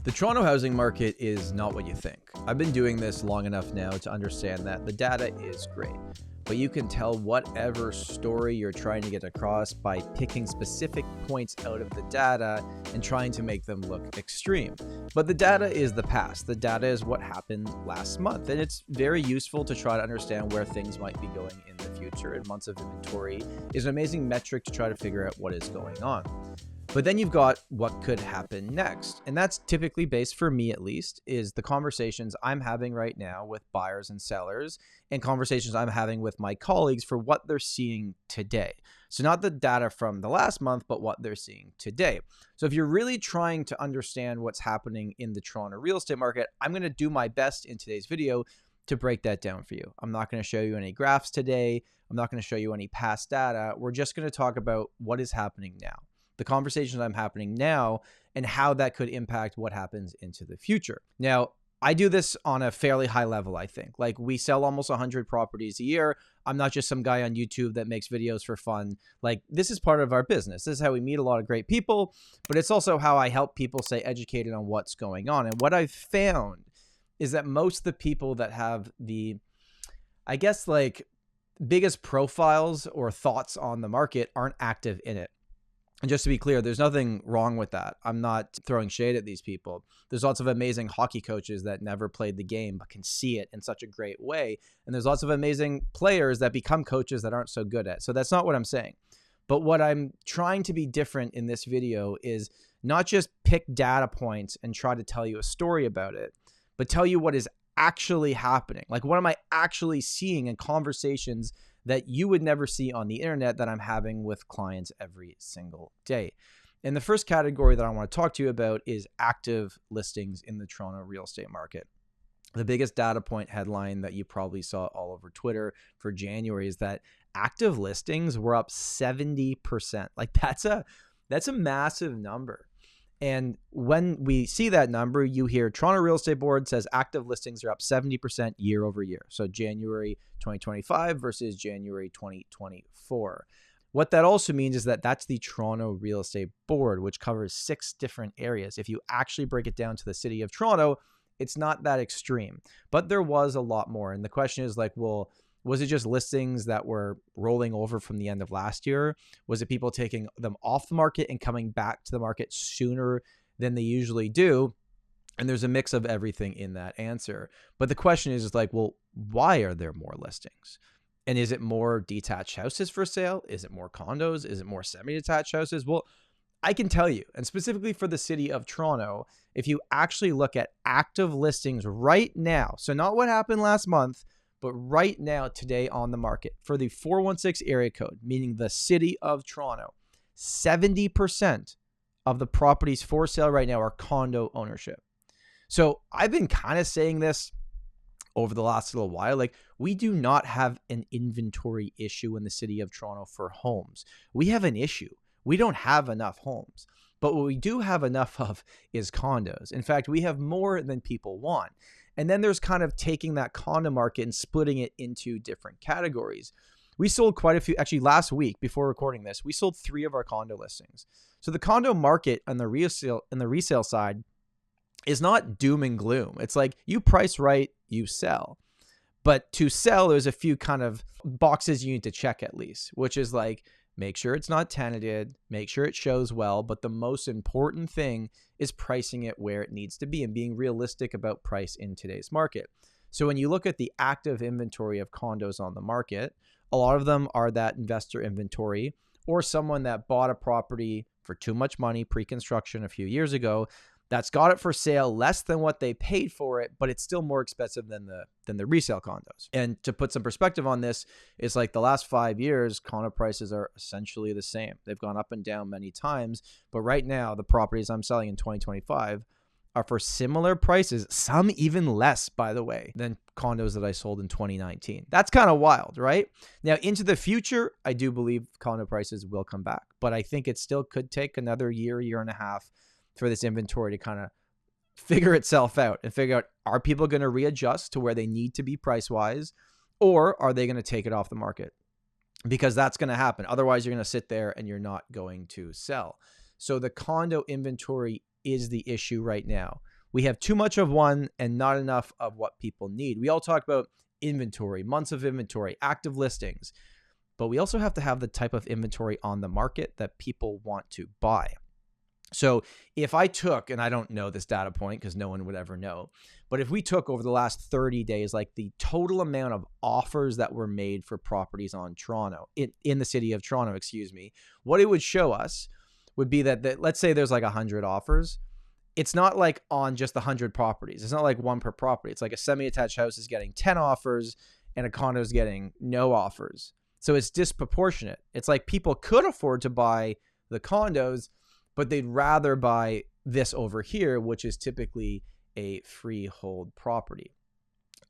The Toronto housing market is not what you think. I've been doing this long enough now to understand that the data is great, but you can tell whatever story you're trying to get across by picking specific points out of the data and trying to make them look extreme. But the data is the past. The data is what happened last month, and it's very useful to try to understand where things might be going in the future, and months of inventory is an amazing metric to try to figure out what is going on. But then you've got what could happen next. And that's typically based, for me at least, is the conversations I'm having right now with buyers and sellers and conversations I'm having with my colleagues for what they're seeing today. So not the data from the last month, but what they're seeing today. So if you're really trying to understand what's happening in the Toronto real estate market, I'm going to do my best in today's video to break that down for you. I'm not going to show you any graphs today. I'm not going to show you any past data. We're just going to talk about what is happening now, the conversations I'm happening now, and how that could impact what happens into the future. Now, I do this on a fairly high level, I think. Like, we sell almost 100 properties a year. I'm not just some guy on YouTube that makes videos for fun. Like, this is part of our business. This is how we meet a lot of great people, but it's also how I help people stay educated on what's going on. And what I've found is that most of the people that have the, I guess, like, biggest profiles or thoughts on the market aren't active in it. And just to be clear, there's nothing wrong with that. I'm not throwing shade at these people. There's lots of amazing hockey coaches that never played the game but can see it in such a great way. And there's lots of amazing players that become coaches that aren't so good at it. So that's not what I'm saying. But what I'm trying to be different in this video is not just pick data points and try to tell you a story about it, but tell you what is actually happening. Like, what am I actually seeing in conversations that you would never see on the internet that I'm having with clients every single day. And the first category that I want to talk to you about is active listings in the Toronto real estate market. The biggest data point headline that you probably saw all over Twitter for January is that active listings were up 70%. Like, that's a massive number. And when we see that number, you hear Toronto Real Estate Board says active listings are up 70% year over year. So January 2025 versus January 2024. What that also means is that that's the Toronto Real Estate Board, which covers 6 different areas. If you actually break it down to the city of Toronto, it's not that extreme, but there was a lot more. And the question is, like, well, was it just listings that were rolling over from the end of last year? Was it people taking them off the market and coming back to the market sooner than they usually do? And there's a mix of everything in that answer. But the question is like, well, why are there more listings? And is it more detached houses for sale? Is it more condos? Is it more semi-detached houses? Well, I can tell you, and specifically for the city of Toronto, if you actually look at active listings right now, so not what happened last month, but right now, today on the market for the 416 area code, meaning the city of Toronto, 70% of the properties for sale right now are condo ownership. So I've been kind of saying this over the last little while, like, we do not have an inventory issue in the city of Toronto for homes. We have an issue. We don't have enough homes, but what we do have enough of is condos. In fact, we have more than people want. And then there's kind of taking that condo market and splitting it into different categories. We sold quite a few, actually last week before recording this, we sold 3 of our condo listings. So the condo market on the resale side is not doom and gloom. It's like, you price right, you sell. But to sell, there's a few kind of boxes you need to check at least, which is like, make sure it's not tenanted, make sure it shows well. But the most important thing is pricing it where it needs to be and being realistic about price in today's market. So when you look at the active inventory of condos on the market, a lot of them are that investor inventory or someone that bought a property for too much money pre-construction a few years ago that's got it for sale less than what they paid for it, but it's still more expensive than the resale condos. And to put some perspective on this, it's like the last 5 years, condo prices are essentially the same. They've gone up and down many times, but right now the properties I'm selling in 2025 are for similar prices, some even less, by the way, than condos that I sold in 2019. That's kind of wild, right? Now, into the future, I do believe condo prices will come back, but I think it still could take another year and a half for this inventory to kind of figure itself out and figure out, are people going to readjust to where they need to be price-wise, or are they going to take it off the market? Because that's going to happen. Otherwise, you're going to sit there and you're not going to sell. So the condo inventory is the issue right now. We have too much of one and not enough of what people need. We all talk about inventory, months of inventory, active listings, but we also have to have the type of inventory on the market that people want to buy. So if I took, and I don't know this data point because no one would ever know, but if we took over the last 30 days, like the total amount of offers that were made for properties on Toronto, in the city of Toronto, what it would show us would be that let's say there's like 100 offers. It's not like on just 100 properties. It's not like one per property. It's like a semi-attached house is getting 10 offers and a condo is getting no offers. So it's disproportionate. It's like people could afford to buy the condos, but they'd rather buy this over here, which is typically a freehold property.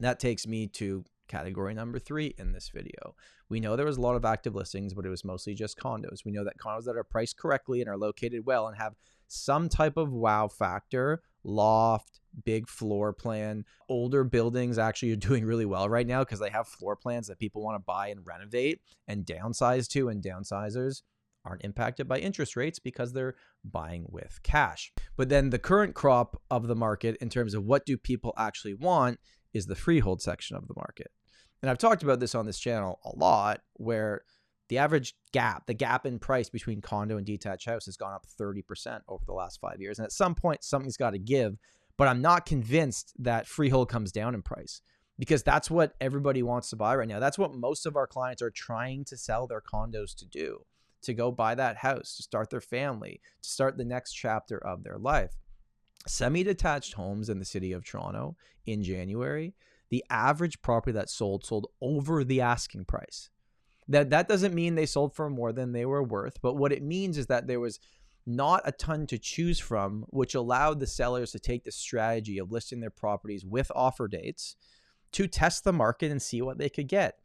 That takes me to category number 3 in this video. We know there was a lot of active listings, but it was mostly just condos. We know that condos that are priced correctly and are located well and have some type of wow factor, loft, big floor plan, older buildings actually are doing really well right now because they have floor plans that people want to buy and renovate and downsize to, and downsizers aren't impacted by interest rates because they're buying with cash. But then the current crop of the market in terms of what do people actually want is the freehold section of the market. And I've talked about this on this channel a lot, where the average gap, the gap in price between condo and detached house has gone up 30% over the last 5 years. And at some point, something's got to give. But I'm not convinced that freehold comes down in price, because that's what everybody wants to buy right now. That's what most of our clients are trying to sell their condos to do, to go buy that house, to start their family, to start the next chapter of their life. Semi-detached homes in the city of Toronto in January, the average property that sold over the asking price. That doesn't mean they sold for more than they were worth, but what it means is that there was not a ton to choose from, which allowed the sellers to take the strategy of listing their properties with offer dates to test the market and see what they could get.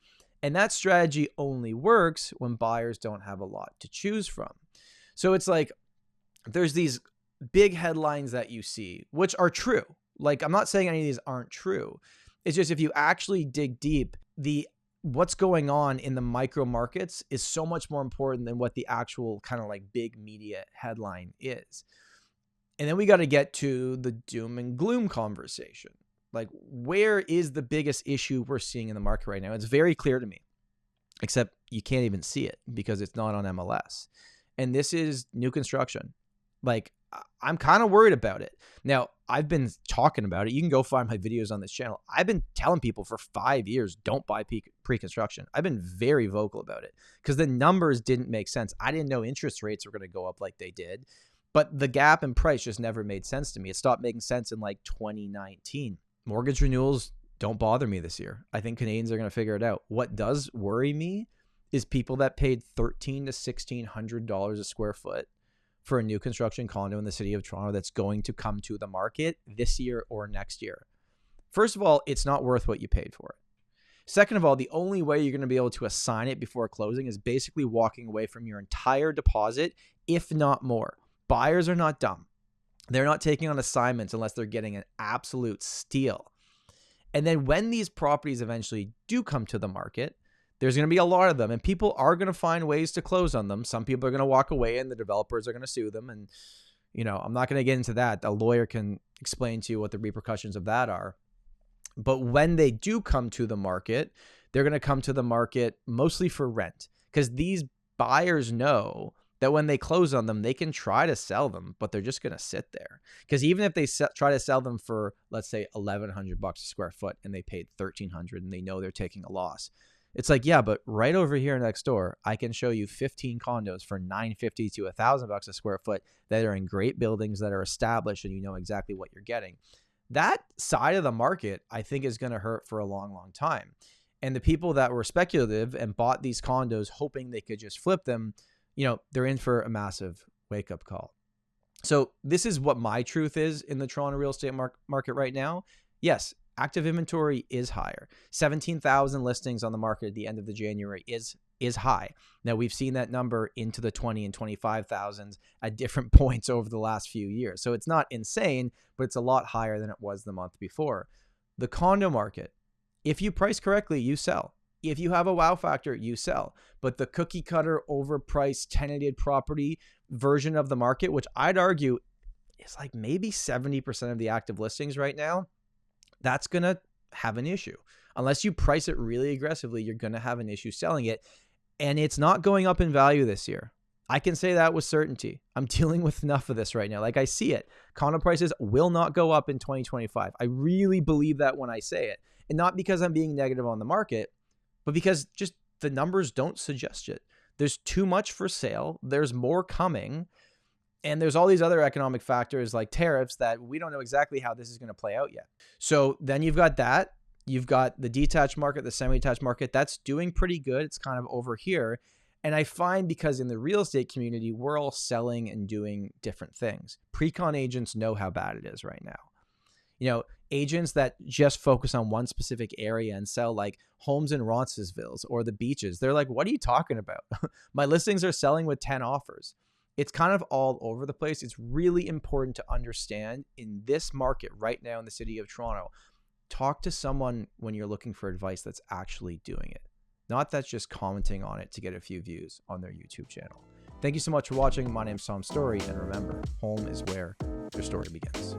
And that strategy only works when buyers don't have a lot to choose from. So it's like there's these big headlines that you see, which are true. Like, I'm not saying any of these aren't true. It's just if you actually dig deep, what's going on in the micro markets is so much more important than what the actual kind of like big media headline is. And then we got to get to the doom and gloom conversation. Like, where is the biggest issue we're seeing in the market right now? It's very clear to me, except you can't even see it because it's not on MLS. And this is new construction. Like, I'm kind of worried about it. Now, I've been talking about it. You can go find my videos on this channel. I've been telling people for 5 years, don't buy pre-construction. I've been very vocal about it because the numbers didn't make sense. I didn't know interest rates were going to go up like they did, but the gap in price just never made sense to me. It stopped making sense in like 2019. Mortgage renewals don't bother me this year. I think Canadians are going to figure it out. What does worry me is people that paid $1,300 to $1,600 a square foot for a new construction condo in the city of Toronto that's going to come to the market this year or next year. First of all, it's not worth what you paid for it. Second of all, the only way you're going to be able to assign it before closing is basically walking away from your entire deposit, if not more. Buyers are not dumb. They're not taking on assignments unless they're getting an absolute steal. And then when these properties eventually do come to the market, there's going to be a lot of them, and people are going to find ways to close on them. Some people are going to walk away and the developers are going to sue them. And, I'm not going to get into that. A lawyer can explain to you what the repercussions of that are. But when they do come to the market, they're going to come to the market mostly for rent, because these buyers know that when they close on them, they can try to sell them, but they're just going to sit there. Because even if they try to sell them for, let's say, $1,100 a square foot and they paid $1,300 and they know they're taking a loss, it's like, yeah, but right over here next door, I can show you 15 condos for $950 to $1,000 a square foot that are in great buildings that are established, and you know exactly what you're getting. That side of the market, I think, is going to hurt for a long, long time. And the people that were speculative and bought these condos hoping they could just flip them, they're in for a massive wake-up call. So this is what my truth is in the Toronto real estate market right now. Yes, active inventory is higher. 17,000 listings on the market at the end of the January is high. Now, we've seen that number into the 20 and 25,000s at different points over the last few years. So it's not insane, but it's a lot higher than it was the month before. The condo market, if you price correctly, you sell. If you have a wow factor, you sell. But the cookie cutter, overpriced, tenanted property version of the market, which I'd argue is like maybe 70% of the active listings right now. That's going to have an issue. Unless you price it really aggressively, you're going to have an issue selling it. And it's not going up in value this year. I can say that with certainty. I'm dealing with enough of this right now. Like, I see it. Condo prices will not go up in 2025. I really believe that when I say it. And not because I'm being negative on the market, but because just the numbers don't suggest it. There's too much for sale. There's more coming. And there's all these other economic factors like tariffs that we don't know exactly how this is going to play out yet. So then you've got that. You've got the detached market, the semi-detached market. That's doing pretty good. It's kind of over here. And I find because in the real estate community, we're all selling and doing different things. Pre-con agents know how bad it is right now. You know, agents that just focus on one specific area and sell like homes in Roncesvalles or the beaches, they're like, what are you talking about? My listings are selling with 10 offers. It's kind of all over the place. It's really important to understand in this market right now in the city of Toronto, talk to someone when you're looking for advice that's actually doing it. Not that's just commenting on it to get a few views on their YouTube channel. Thank you so much for watching. My name's Tom Storey, and remember, home is where your story begins.